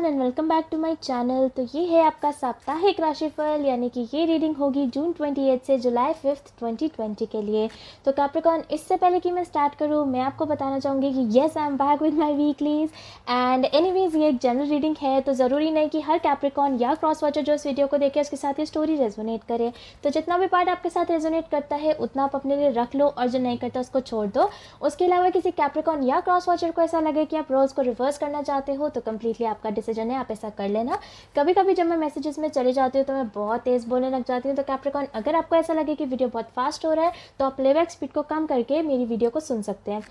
Everyone and welcome back to my channel. तो ये है आपका साप्ताहिक राशिफल, यानी कि ये रीडिंग होगी जून 28 से जुलाई 5 2020 के लिए। तो कैप्रिकॉर्न, इससे पहले कि मैं स्टार्ट करूँ मैं आपको बताना चाहूँगी कि yes I am back with my weeklies and anyways ये एक जनरल रीडिंग है, तो ज़रूरी नहीं कि हर कैप्रिकॉर्न या क्रॉस वॉचर जो इस वीडियो को देखे उसके साथ ये स्टोरी रेजोनेट करे। तो जितना भी पार्ट आपके साथ रेजोनेट करता है उतना आप अपने लिए रख लो और जो नहीं करता उसको छोड़ दो। उसके अलावा किसी कैप्रिकॉर्न या क्रॉस वॉचर को ऐसा लगे कि आप रोल्स को रिवर्स करना चाहते हो तो कम्प्लीटली आपका डिसीजन है, आप ऐसा कर लेना। कभी कभी जब मैं मैसेजेस में चले जाती हूँ तो मैं बहुत तेज़ बोलने लग जाती हूँ, तो कैप्रिकॉर्न अगर आपको ऐसा लगे कि वीडियो बहुत फास्ट हो रहा है तो आप प्लेबैक स्पीड को कम करके मेरी वीडियो को सुन सकते हैं।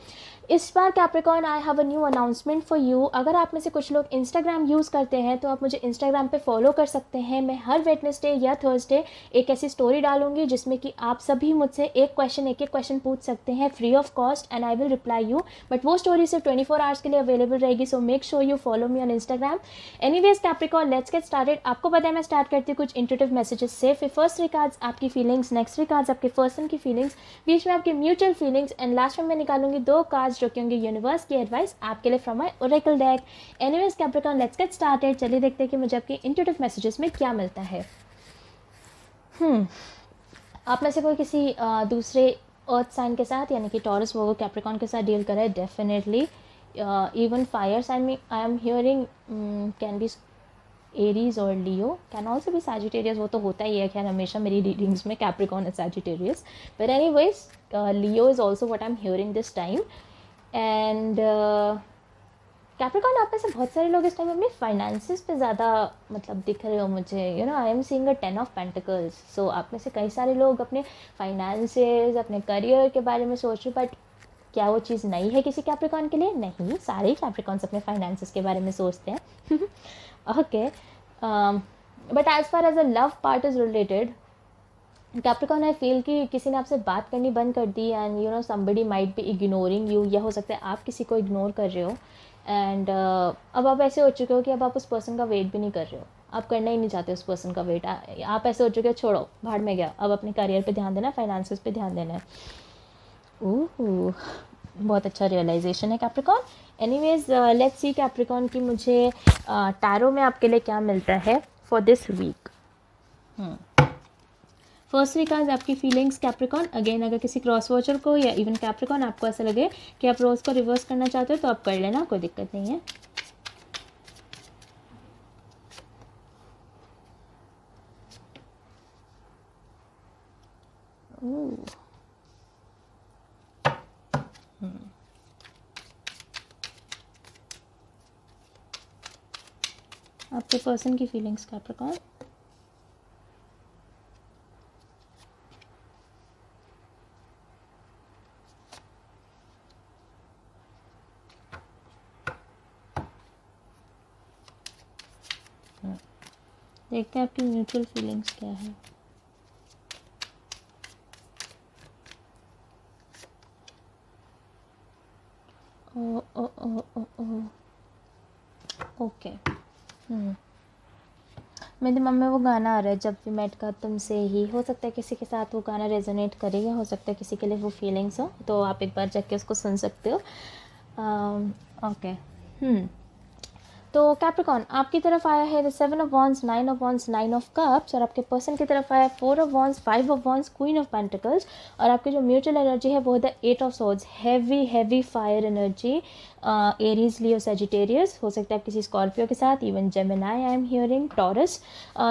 इस बार Capricorn I have a new announcement for you. अगर आप में से कुछ लोग इंस्टाग्राम यूज़ करते हैं तो आप मुझे इंस्टाग्राम पे फॉलो कर सकते हैं। मैं हर वेडनेसडे या थर्सडे एक ऐसी स्टोरी डालूंगी जिसमें कि आप सभी मुझसे एक एक क्वेश्चन पूछ सकते हैं free of cost and I will reply you. But वो स्टोरी सिर्फ 24 आवर्स के लिए अवेलेबल रहेगी, so make sure you follow me on Instagram. Anyways Capricorn, let's get started. आपको पता है मैं स्टार्ट करती हूँ कुछ इंट्यूटिव मैसेजेस से। फिर फर्स्ट 3 कार्ड्स आपकी फीलिंग्स, नेक्स्ट 3 कार्ड्स आपके पर्सन की फीलिंग्स, बीच में आपकी म्यूचुअल फीलिंग्स एंड लास्ट में मैं निकालूंगी 2 कार्ड्स जो कि होंगे यूनिवर्स की एडवाइस आपके लिए from my Oracle deck. Anyways Capricorn, let's get started. चलिए देखते हैं कि मुझे आपके इंट्यूटिव मैसेजेस में क्या मिलता है। आप में से कोई किसी दूसरे अर्थ साइन के साथ यानी कि टॉरस वर्गो कैप्रिकॉर्न के साथ डील कर रहा है, डेफिनेटली। इवन फायर साइन में I am hearing can be Aries और लियो, कैन ऑल्सो बी सैजिटेरियस। वो तो होता ही है खैर हमेशा मेरी रीडिंग्स में, Capricorn and Sagittarius, but anyways Leo is also what I am hearing this time. And Capricorn, आप में से बहुत सारे लोग इस टाइम अपने फाइनेंसेस पे ज़्यादा मतलब दिख रहे हो मुझे। You know I am seeing a 10 of pentacles. So आप में से कई सारे लोग अपने फाइनेंसेस, अपने करियर के बारे में सोच रहे हो, बट क्या वो चीज़ नई है किसी कैप्रिकॉर्न के लिए? नहीं, सारे ही कैप्रिकॉर्न्स अपने फाइनेंसेस के बारे में सोचते हैं। Okay, but as far as a love part is related, Capricorn I feel कि किसी ने आपसे बात करनी बंद कर दी and you know somebody might be ignoring you, या हो सकता है आप किसी को इग्नोर कर रहे हो। एंड अब आप ऐसे हो चुके हो कि अब आप उस पर्सन का वेट भी नहीं कर रहे हो, आप करना ही नहीं चाहते उस पर्सन का वेट। आप ऐसे हो चुके हो छोड़ो भाड़ में गया, अब अपने करियर पे ध्यान देना है, फाइनेंसेस पे ध्यान देना है। ओह, बहुत अच्छा रियलाइजेशन है Capricorn. Anyways let's see Capricorn की मुझे टैरो में आपके लिए क्या मिलता है for this week. First 3 cards आपकी फीलिंग्स कैप्रिकॉर्न। अगेन अगर किसी क्रॉस वॉचर को या इवन कैप्रिकॉर्न आपको ऐसा लगे कि आप रोल्स को रिवर्स करना चाहते हो तो आप कर लेना, कोई दिक्कत नहीं है। आपके पर्सन की फीलिंग्स कैप्रिकॉर्न। देखते हैं आपकी म्यूचुअल फीलिंग्स क्या है। ओ ओ ओ ओ ओ ओके। मेरे दिमाग में वो गाना आ रहा है, जब भी मेट का तुमसे ही। हो सकता है किसी के साथ वो गाना रेजोनेट करेगा, हो सकता है किसी के लिए वो फीलिंग्स हो, तो आप एक बार जाके उसको सुन सकते हो। ओके। तो कैप्रिकॉर्न, आपकी तरफ आया है 7 of wands, 9 of wands, 9 of cups, और आपके पर्सन की तरफ आया 4 of wands, 5 of wands, queen of pentacles, और आपकी जो म्यूचुअल एनर्जी है वो है 8 of swords, heavy fire energy. Aries, Leo, Sagittarius. हो सकता है आप किसी स्कॉर्पियो के साथ, even Gemini I am hearing, taurus.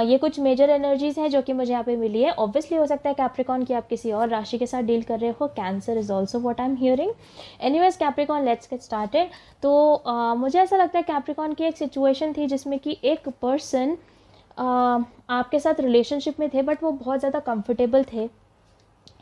ये कुछ मेजर एनर्जीज हैं जो कि मुझे यहाँ पे मिली है। ऑब्वियसली हो सकता है कैप्रिकॉर्न कि आप किसी और राशि के साथ डील कर रहे हो। Cancer is also what I am hearing. Anyways Capricorn, let's get started. तो मुझे ऐसा लगता है कैप्रिकॉर्न की एक सिचुएशन थी जिसमें कि एक पर्सन आपके साथ रिलेशनशिप में थे, बट वो बहुत ज़्यादा कंफर्टेबल थे,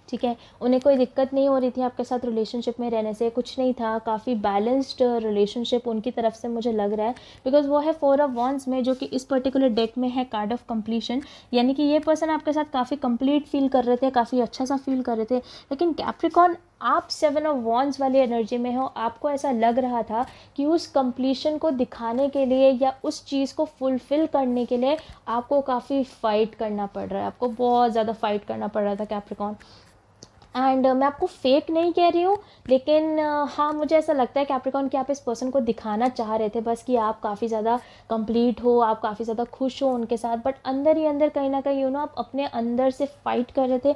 ठीक है, उन्हें कोई दिक्कत नहीं हो रही थी आपके साथ रिलेशनशिप में रहने से, कुछ नहीं था, काफ़ी बैलेंस्ड रिलेशनशिप उनकी तरफ से मुझे लग रहा है, बिकॉज वो है 4 ऑफ वॉन्ड्स में, जो कि इस पर्टिकुलर डेक में है कार्ड ऑफ कंप्लीशन। यानी कि ये पर्सन आपके साथ काफ़ी कंप्लीट फील कर रहे थे, काफ़ी अच्छा सा फील कर रहे थे। लेकिन कैप्रिकॉर्न, आप 7 ऑफ वॉन्ड्स वाली एनर्जी में हो, आपको ऐसा लग रहा था कि उस कंप्लीशन को दिखाने के लिए या उस चीज़ को फुलफ़िल करने के लिए आपको काफ़ी फ़ाइट करना पड़ रहा है, आपको बहुत ज़्यादा फाइट करना पड़ रहा था कैप्रिकॉर्न। एंड मैं आपको फेक नहीं कह रही हूँ, लेकिन हाँ मुझे ऐसा लगता है कैप्रिकॉर्न कि आप इस पर्सन को दिखाना चाह रहे थे बस कि आप काफ़ी ज़्यादा कंप्लीट हो, आप काफ़ी ज़्यादा खुश हो उनके साथ, बट अंदर ही अंदर कहीं ना कहीं आप अपने अंदर से फाइट कर रहे थे।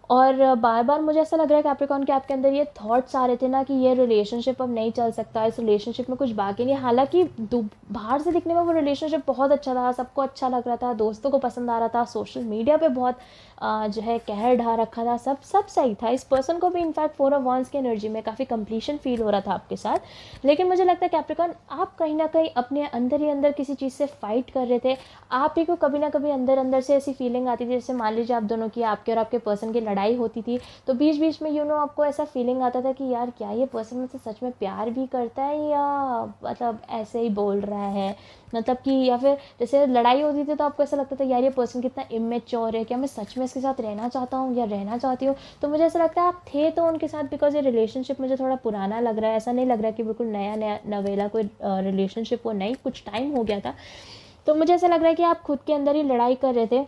और बार बार मुझे ऐसा लग रहा है कैप्रिकॉर्न कि आपके अंदर ये थॉट्स आ रहे थे ना कि ये रिलेशनशिप अब नहीं चल सकता, इस रिलेशनशिप में कुछ बाकी नहीं। हालांकि बाहर से दिखने में वो रिलेशनशिप बहुत अच्छा था, सबको अच्छा लग रहा था, दोस्तों को पसंद आ रहा था, सोशल मीडिया पे बहुत जो है कहर ढा रखा था, सब सही था। इस पर्सन को भी इनफैक्ट 4 ऑफ वांड्स की एनर्जी में काफ़ी कंप्लीशन फील हो रहा था आपके साथ। लेकिन मुझे लगता है कैप्रिकॉर्न आप कहीं ना कहीं अपने अंदर ही अंदर किसी चीज़ से फाइट कर रहे थे। आप ही को कभी ना कभी अंदर अंदर से ऐसी फीलिंग आती थी, जैसे मान लीजिए आप दोनों की, आपके और आपके पर्सन की लड़ाई होती थी, तो बीच बीच में आपको ऐसा फीलिंग आता था कि यार क्या ये पर्सन मुझसे सच में प्यार भी करता है या मतलब ऐसे ही बोल रहा है, मतलब कि, या फिर जैसे लड़ाई होती थी तो आपको ऐसा लगता था यार ये पर्सन कितना इमेच्योर है, क्या मैं सच में इसके साथ रहना चाहता हूँ या रहना चाहती हूँ। तो मुझे ऐसा लगता है आप थे तो उनके साथ, बिकॉज ये रिलेशनशिप मुझे थोड़ा पुराना लग रहा है, ऐसा नहीं लग रहा कि बिल्कुल नया नया नवेला कोई रिलेशनशिप हो, नहीं कुछ टाइम हो गया था। तो मुझे ऐसा लग रहा है कि आप खुद के अंदर ही लड़ाई कर रहे थे।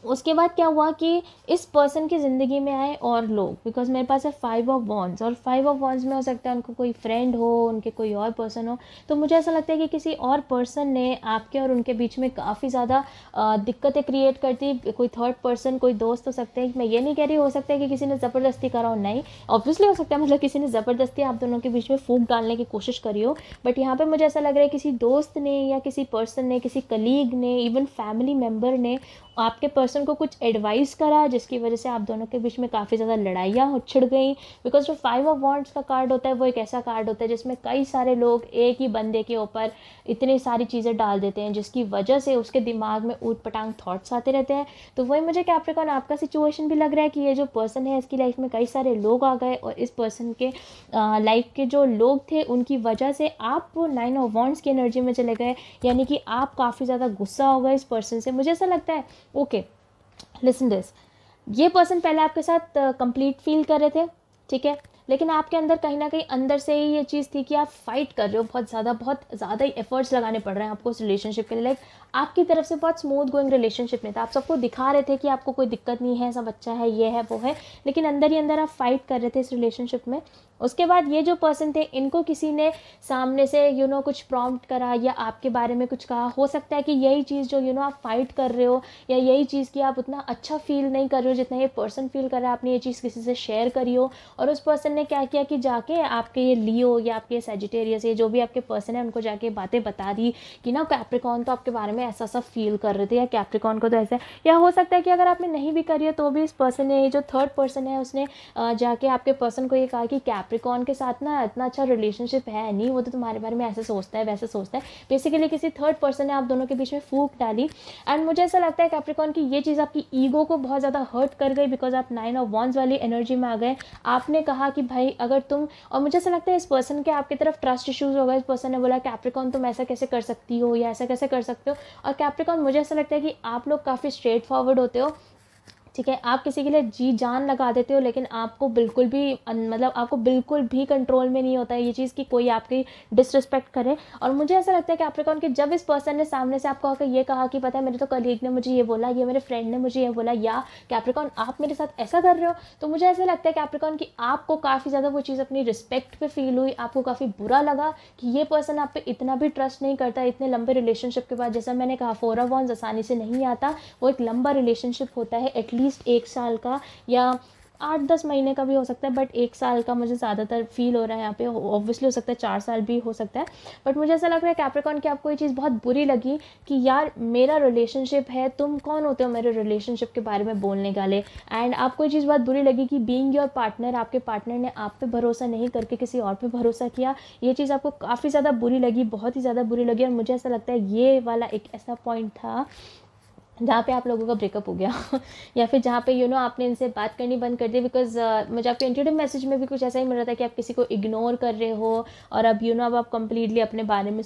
उसके बाद क्या हुआ कि इस पर्सन की ज़िंदगी में आए और लोग, बिकॉज मेरे पास है 5 ऑफ वॉन्ड्स, और 5 ऑफ वॉन्ड्स में हो सकता है उनको कोई फ्रेंड हो, उनके कोई और पर्सन हो। तो मुझे ऐसा लगता है कि किसी और पर्सन ने आपके और उनके बीच में काफ़ी ज़्यादा दिक्कतें क्रिएट कर दी। कोई थर्ड पर्सन, कोई दोस्त हो सकते हैं, मैं ये नहीं कह रही हो सकता है कि किसी ने ज़बरदस्ती करा हो, नहीं ऑब्वियसली हो सकता है, मतलब किसी ने ज़बरदस्ती आप दोनों के बीच में फूंक डालने की कोशिश करी हो। बट यहाँ पर मुझे ऐसा लग रहा है किसी दोस्त ने या किसी पर्सन ने, किसी कलीग ने, इवन फैमिली मेम्बर ने आपके पर्सन को कुछ एडवाइस करा, जिसकी वजह से आप दोनों के बीच में काफ़ी ज़्यादा लड़ाइयाँ छिड़ गई। बिकॉज जो 5 ऑफ वॉन्ड्स का कार्ड होता है वो एक ऐसा कार्ड होता है जिसमें कई सारे लोग एक ही बंदे के ऊपर इतनी सारी चीज़ें डाल देते हैं, जिसकी वजह से उसके दिमाग में ऊट पटांग थॉट्स आते रहते हैं। तो वही मुझे कैप्रिकॉर्न आपका सिचुएशन भी लग रहा है कि ये जो पर्सन है इसकी लाइफ में कई सारे लोग आ गए, और इस पर्सन के लाइफ के जो लोग थे उनकी वजह से आप 9 ऑफ वॉन्ड्स की एनर्जी में चले गए, यानी कि आप काफ़ी ज़्यादा गुस्सा हो गए इस पर्सन से। मुझे ऐसा लगता है ओके लिसन दिस, ये पर्सन पहले आपके साथ कंप्लीट फील कर रहे थे, ठीक है, लेकिन आपके अंदर कहीं ना कहीं अंदर से ही ये चीज़ थी कि आप फाइट कर रहे हो, बहुत ज़्यादा ही एफर्ट्स लगाने पड़ रहे हैं आपको उस रिलेशनशिप के लिए। लाइक आपकी तरफ से बहुत स्मूथ गोइंग रिलेशनशिप नहीं था, आप सबको दिखा रहे थे कि आपको कोई दिक्कत नहीं है, सब अच्छा है, ये है वो है, लेकिन अंदर ही अंदर आप फाइट कर रहे थे इस रिलेशनशिप में। उसके बाद ये जो पर्सन थे इनको किसी ने सामने से कुछ प्रॉम्प्ट करा या आपके बारे में कुछ कहा, हो सकता है कि यही चीज़ जो आप फाइट कर रहे हो, या यही चीज़ कि आप उतना अच्छा फील नहीं कर रहे हो जितना ये पर्सन फील कर रहा है, आपने ये चीज़ किसी से शेयर करी हो, और उस पर्सन ने क्या किया कि जाके आपके ये लियो या आपके सैजिटेरियस, ये जो भी आपके पर्सन है उनको जाके बातें बता दी कि ना कैप्रिकॉर्न तो आपके बारे में ऐसा सा फील कर रहे थे, या कैप्रिकॉर्न को तो ऐसा है। या हो सकता है कि अगर आपने नहीं भी करी है तो भी इस पर्सन ने, जो थर्ड पर्सन है, उसने जाके आपके पर्सन को ये कहा कि कैप्रिकॉर्न के साथ ना इतना अच्छा रिलेशनशिप है नहीं, वो तो तुम्हारे बारे में ऐसे सोचता है वैसे सोचता है। बेसिकली किसी थर्ड पर्सन ने आप दोनों के बीच में फूंक डाली, एंड मुझे ऐसा लगता है कैप्रिकॉर्न की ये चीज़ आपकी ईगो को बहुत ज़्यादा हर्ट कर गई, बिकॉज आप 9 ऑफ वॉन्ड्स वाली एनर्जी में आ गए। आपने कहा कि भाई अगर तुम, और मुझे ऐसा लगता है इस पर्सन के आपकी तरफ ट्रस्ट इश्यूज होगा, इस पर्सन ने बोला कैप्रिकॉर्न तुम ऐसा कैसे कर सकती हो या ऐसा कैसे कर सकते हो। और कैप्रिकॉर्न मुझे ऐसा लगता है कि आप लोग काफ़ी स्ट्रेट फॉरवर्ड होते हो, ठीक है, आप किसी के लिए जी जान लगा देते हो, लेकिन आपको बिल्कुल भी मतलब आपको बिल्कुल भी कंट्रोल में नहीं होता है ये चीज़ कि कोई आपकी डिसरिस्पेक्ट करे। और मुझे ऐसा लगता है कि कैप्रिकॉर्न कि जब इस पर्सन ने सामने से आपको आकर ये कहा कि पता है मेरे तो कलीग ने मुझे ये बोला, ये मेरे फ्रेंड ने मुझे ये बोला, या कैप्रिकॉर्न आप मेरे साथ ऐसा कर रहे हो, तो मुझे ऐसा लगता है कैप्रिकॉर्न कि आपको काफ़ी ज़्यादा वो चीज़ अपनी रिस्पेक्ट पे फील हुई, आपको काफ़ी बुरा लगा कि ये पर्सन आप पे इतना भी ट्रस्ट नहीं करता इतने लंबे रिलेशनशिप के बाद। जैसा मैंने कहा 4 ऑफ वॉन्ड्स आसानी से नहीं आता, वो एक लंबा रिलेशनशिप होता है, एटलीस्ट 1 साल का या 8-10 महीने का भी हो सकता है, बट 1 साल का मुझे ज़्यादातर फील हो रहा है यहाँ पे। ऑब्वियसली हो सकता है 4 साल भी हो सकता है, बट मुझे ऐसा लग रहा है कैप्रिकॉर्न कि आपको ये चीज़ बहुत बुरी लगी कि यार मेरा रिलेशनशिप है, तुम कौन होते हो मेरे रिलेशनशिप के बारे में बोलने वाले। एंड आपको ये चीज़ बहुत बुरी लगी कि बीइंग योर पार्टनर, आपके पार्टनर ने आप पे भरोसा नहीं करके किसी और पे भरोसा किया। ये चीज़ आपको काफ़ी ज़्यादा बुरी लगी, बहुत ही ज़्यादा बुरी लगी। और मुझे ऐसा लगता है ये वाला एक ऐसा पॉइंट था जहाँ पे आप लोगों का ब्रेकअप हो गया या फिर जहाँ पे आपने इनसे बात करनी बंद कर दी। बिकॉज मुझे आपके इंट्यूटिव मैसेज में भी कुछ ऐसा ही मिल रहा था कि आप किसी को इग्नोर कर रहे हो, और अब अब आप कम्प्लीटली अपने बारे में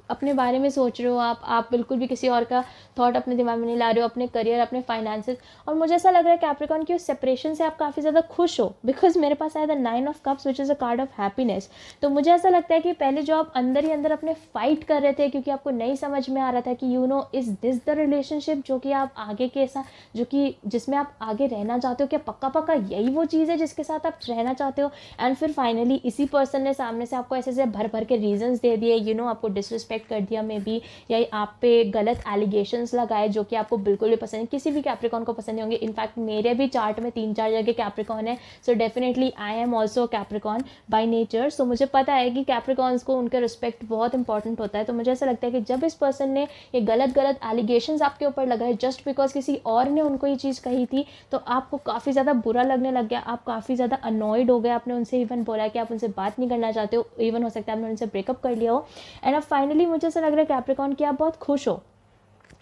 अपने बारे में सोच रहे हो, आप बिल्कुल भी किसी और का थॉट अपने दिमाग में नहीं ला रहे हो, अपने करियर, अपने फाइनेंसेस। और मुझे ऐसा लग रहा है कैप्रिकॉर्न की उस सेपरेशन से आप काफ़ी ज़्यादा खुश हो, बिकॉज मेरे पास आया the 9 of cups which is a card of happiness. तो मुझे ऐसा लगता है कि पहले जो आप अंदर ही अंदर अपने फाइट कर रहे थे क्योंकि आपको नहीं समझ में आ रहा था कि इज़ दिस द रिलेशनशिप जो कि आप आगे के ऐसा, जो कि जिसमें आप आगे रहना चाहते हो, क्या पक्का पक्का यही वो चीज़ है जिसके साथ आप रहना चाहते हो। एंड फिर फाइनली इसी पर्सन ने सामने से आपको ऐसे ऐसे भर भर के रीजंस दे दिए, आपको डिसरिस्पेक्ट कर दिया मे बी, या आप पे गलत एलिगेशंस लगाए जो कि आपको बिल्कुल भी पसंद नहीं, किसी भी कैप्रिकॉन को पसंद नहीं होंगे। इनफैक्ट मेरे भी चार्ट में 3-4 जगह कैप्रिकॉन है, so definitely I am also Capricorn by nature. So मुझे पता है कि कैप्रिकॉन्स को उनका रिस्पेक्ट बहुत इंपॉर्टेंट होता है। तो मुझे ऐसा लगता है कि जब इस पर्सन ने ये गलत गलत एलिगेशंस आपके ऊपर लगाए जस्ट बिकॉज किसी और ने उनको ये चीज़ कही थी, तो आपको काफ़ी ज़्यादा बुरा लगने लग गया, आप काफ़ी ज़्यादा अनॉयड हो गए। आपने उनसे इवन बोला कि आप उनसे बात नहीं करना चाहते हो, इवन हो सकता है आपने उनसे ब्रेकअप कर लिया हो। एंड अब फाइनली मुझे ऐसा लग रहा है कैप्रिकॉन कि आप बहुत खुश हो,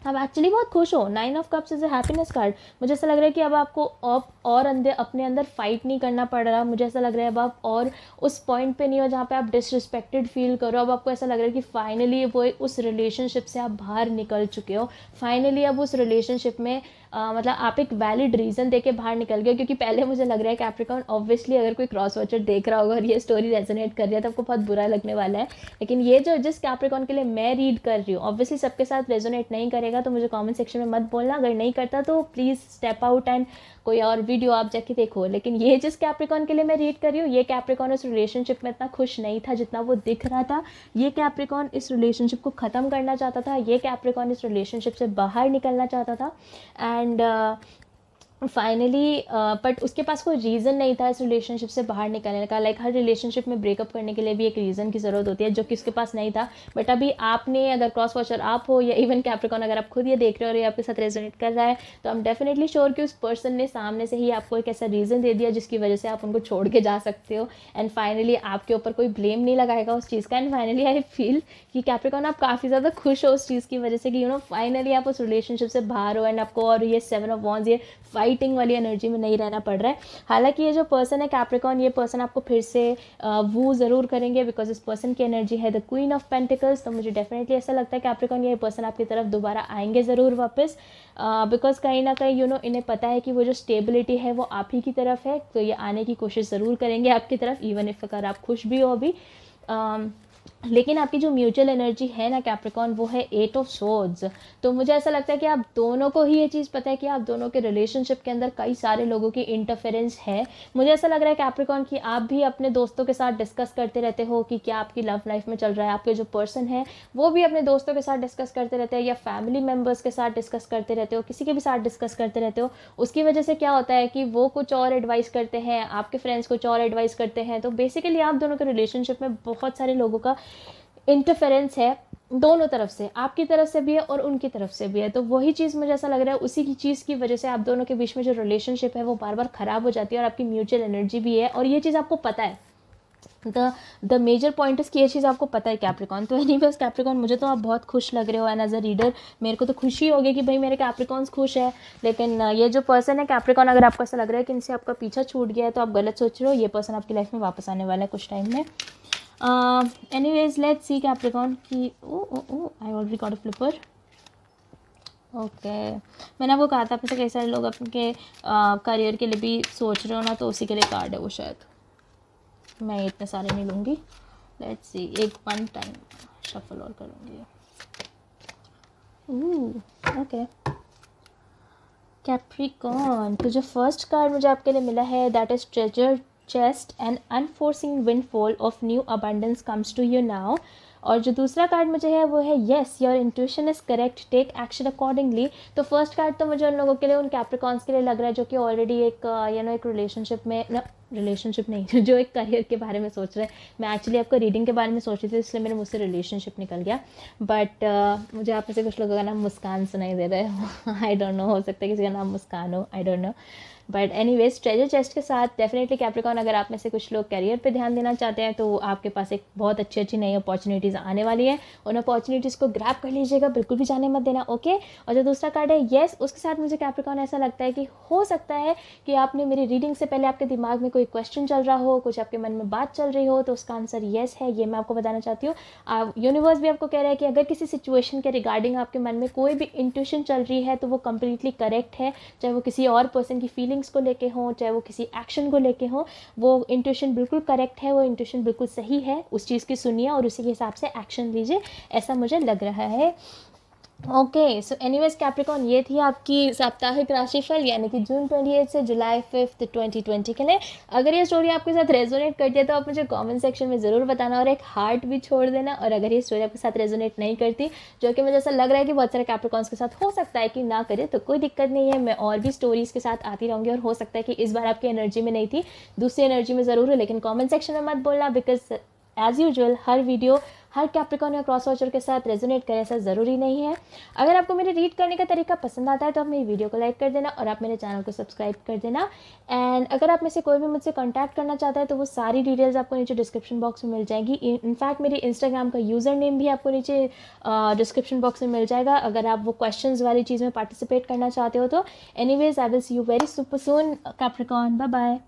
आप एक्चुअली बहुत खुश हो। 9 of cups is a happiness card. मुझे ऐसा लग रहा है कि अब आपको और अंदर अपने अंदर फाइट नहीं करना पड़ रहा। मुझे ऐसा लग रहा है अब आप और उस पॉइंट पे नहीं हो जहाँ पे आप डिसरिस्पेक्टेड फील करो। अब आपको ऐसा लग रहा है कि फाइनली वो उस रिलेशनशिप से आप बाहर निकल चुके हो। फाइनली अब उस रिलेशनशिप में मतलब आप एक वैलिड रीज़न दे के बाहर निकल गए। क्योंकि पहले मुझे लग रहा है कैप्रिकॉर्न ऑब्वियसली अगर कोई क्रॉस वॉचर देख रहा होगा और ये स्टोरी रेजोनेट कर रही है तो आपको बहुत बुरा लगने वाला है। लेकिन ये जो जिस कैप्रिकॉर्न के लिए मैं रीड कर रही हूँ ऑब्वियसली सबके साथ रेजोनेट नहीं करेगा, तो मुझे कमेंट सेक्शन में मत बोलना। अगर नहीं करता तो प्लीज़ स्टेप आउट एंड कोई और वीडियो आप जाके देखो। लेकिन ये जिस कैप्रिकॉर्न के लिए मैं रीड कर रही हूँ, ये कैप्रिकॉर्न इस रिलेशनशिप में इतना खुश नहीं था जितना वो दिख रहा था। ये कैप्रिकॉर्न इस रिलेशनशिप को ख़त्म करना चाहता था। ये कैप्रिकॉर्न इस रिलेशनशिप से बाहर निकलना चाहता था। एंड फाइनली बट उसके पास कोई रीज़न नहीं था इस रिलेशनशिप से बाहर निकलने का। लाइक हर रिलेशनशिप में ब्रेकअप करने के लिए भी एक रीज़न की ज़रूरत होती है जो कि उसके पास नहीं था। बट अभी आपने, अगर क्रॉस वॉचर आप हो या इवन कैप्रिकॉर्न, अगर आप खुद ये देख रहे हो और ये आपके साथ रेजोनेट कर रहा है, तो आई एम डेफिनेटली श्योर कि उस पर्सन ने सामने से ही आपको एक ऐसा रीज़न दे दिया जिसकी वजह से आप उनको छोड़ के जा सकते हो। एंड फाइनली आपके ऊपर कोई ब्लेम नहीं लगाएगा उस चीज़ का। एंड फाइनली आई फील कि कैप्रिकॉर्न आप काफ़ी ज़्यादा खुश हो उस चीज़ की वजह से कि फाइनली आप उस रिलेशनशिप से बाहर हो। एंड आपको और ये 7 ऑफ वॉन्ड्स, ये फाइटिंग वाली एनर्जी में नहीं रहना पड़ रहा है। हालांकि ये जो पर्सन है कैप्रिकॉर्न, ये पर्सन आपको फिर से वो ज़रूर करेंगे बिकॉज इस पर्सन की एनर्जी है द क्वीन ऑफ पेंटिकल्स। तो मुझे डेफिनेटली ऐसा लगता है कैप्रिकॉर्न ये पर्सन आपकी तरफ दोबारा आएंगे ज़रूर वापस, बिकॉज कहीं ना कहीं इन्हें पता है कि वो जो स्टेबिलिटी है वो आप ही की तरफ है। तो ये आने की कोशिश ज़रूर करेंगे आपकी तरफ, इवन इफ अगर आप खुश भी हो अभी। लेकिन आपकी जो म्यूचुअल एनर्जी है ना कैप्रिकॉर्न, वो है 8 ऑफ सोर्ड्स। तो मुझे ऐसा लगता है कि आप दोनों को ही ये चीज़ पता है कि आप दोनों के रिलेशनशिप के अंदर कई सारे लोगों की इंटरफेरेंस है। मुझे ऐसा लग रहा है कैप्रिकॉर्न कि आप भी अपने दोस्तों के साथ डिस्कस करते रहते हो कि क्या आपकी लव लाइफ में चल रहा है। आपके जो पर्सन है वो भी अपने दोस्तों के साथ डिस्कस करते रहते हैं या फैमिली मेम्बर्स के साथ डिस्कस करते रहते हो, किसी के भी साथ डिस्कस करते रहते हो। उसकी वजह से क्या होता है कि वो कुछ और एडवाइस करते हैं, आपके फ्रेंड्स कुछ और एडवाइस करते हैं। तो बेसिकली आप दोनों के रिलेशनशिप में बहुत सारे लोगों का इंटरफेरेंस है, दोनों तरफ से, आपकी तरफ से भी है और उनकी तरफ से भी है। तो वही चीज़ मुझे ऐसा लग रहा है उसी की चीज़ की वजह से आप दोनों के बीच में जो रिलेशनशिप है वो बार बार ख़राब हो जाती है और आपकी म्यूचुअल एनर्जी भी है और ये चीज़ आपको पता है। द मेजर पॉइंट इस कि ये चीज़ आपको पता है कैप्रिकॉर्न। तो एनीवेज कैप्रिकॉर्न, मुझे तो आप बहुत खुश लग रहे हो एंड एज अ रीडर मेरे को तो खुशी होगी कि भाई मेरे कैप्रिकॉर्न्स खुश है। लेकिन ये जो पर्सन है कैप्रिकॉर्न, अगर आपको ऐसा लग रहा है कि इनसे आपका पीछा छूट गया है तो आप गलत सोच रहे हो। ये पर्सन आपकी लाइफ में वापस आने वाला है कुछ टाइम में। Anyways, let's see Capricorn की I already got a flipper. Okay, मैंने आपको कहा था आपसे कई सारे लोग अपने करियर के लिए भी सोच रहे हो ना, तो उसी के लिए कार्ड है वो। शायद मैं इतने सारे नहीं लूँगी। लेट्स सी, एक वन टाइम शफल और करूँगी। ओके कैप्रिकॉर्न, तो जो फर्स्ट कार्ड मुझे आपके लिए मिला है that is treasure chest and unforeseen windfall of new abundance comes to you now। और जो दूसरा कार्ड मुझे है वो है yes your intuition is correct, take action accordingly. तो फर्स्ट कार्ड तो मुझे उन लोगों के लिए, उन कैप्रिकॉर्न्स के लिए लग रहा है जो कि ऑलरेडी एक एक रिलेशनशिप में, रिलेशनशिप नहीं जो एक करियर के बारे में सोच रहे हैं। मैं एक्चुअली आपको रीडिंग के बारे में सोच रही थी इसलिए मेरे मुझसे रिलेशनशिप निकल गया। बट मुझे आप में से कुछ लोगों का नाम मुस्कान सुनाई दे रहा है। आई डोंट नो, हो सकता है किसी का नाम मुस्कान हो, I don't know. But anyways treasure chest के साथ डेफिनेटली कैप्रिकॉर्न, अगर आप में से कुछ लोग करियर पे ध्यान देना चाहते हैं तो आपके पास एक बहुत अच्छी नई अपॉर्चुनिटीज़ आने वाली है। उन अपॉर्चुनिटीज़ को ग्रैब कर लीजिएगा, बिल्कुल भी जाने मत देना, ओके। और जो दूसरा कार्ड है येस, उसके साथ मुझे कैप्रिकॉर्न ऐसा लगता है कि हो सकता है कि आपने मेरी रीडिंग से पहले आपके दिमाग में कोई क्वेश्चन चल रहा हो, कुछ आपके मन में बात चल रही हो, तो उसका आंसर येस है, ये मैं आपको बताना चाहती हूँ। यूनिवर्स भी आपको कह रहा है कि अगर किसी सिचुएशन के रिगार्डिंग आपके मन में कोई भी इंट्यूशन चल रही है तो वो कम्प्लीटली करेक्ट है, चाहे वो किसी और पर्सन की फीलिंग्स को लेके हो, चाहे वो किसी एक्शन को लेके हो, वो इंट्यूशन बिल्कुल करेक्ट है, वो इंट्यूशन बिल्कुल सही है। उस चीज़ की सुनिए और उसी के हिसाब से एक्शन लीजिए, ऐसा मुझे लग रहा है। ओके, सो एनीवेज कैप्रिकॉर्न, ये थी आपकी साप्ताहिक राशिफल यानी कि जून 28 से जुलाई 5 2020 के लिए। अगर ये स्टोरी आपके साथ रेजोनेट करती है तो आप मुझे कमेंट सेक्शन में ज़रूर बताना और एक हार्ट भी छोड़ देना। और अगर ये स्टोरी आपके साथ रेजोनेट नहीं करती, जो कि मुझे ऐसा लग रहा है कि बहुत सारे कैप्रिकॉर्न्स के साथ हो सकता है कि ना करे, तो कोई दिक्कत नहीं है, मैं और भी स्टोरीज़ के साथ आती रहूँगी। और हो सकता है कि इस बार आपकी एनर्जी में नहीं थी, दूसरी एनर्जी में ज़रूर है, लेकिन कॉमेंट सेक्शन में मत बोलना, बिकॉज एज यूजुअल हर वीडियो हर कैप्रिकॉर्न या क्रॉस वॉचर के साथ रेजोनेट करे ऐसा ज़रूरी नहीं है। अगर आपको मेरे रीड करने का तरीका पसंद आता है तो आप मेरी वीडियो को लाइक कर देना और आप मेरे चैनल को सब्सक्राइब कर देना। एंड अगर आप में से कोई भी मुझसे कॉन्टैक्ट करना चाहता है तो वो सारी डिटेल्स आपको नीचे डिस्क्रिप्शन बॉक्स में मिल जाएगी। इनफैक्ट मेरी इंस्टाग्राम का यूज़र नेम भी आपको नीचे डिस्क्रिप्शन बॉक्स में मिल जाएगा, अगर आप वो क्वेश्चंस वाली चीज़ में पार्टिसिपेट करना चाहते हो तो। Anyways, I will see you very super soon Capricorn, bye bye.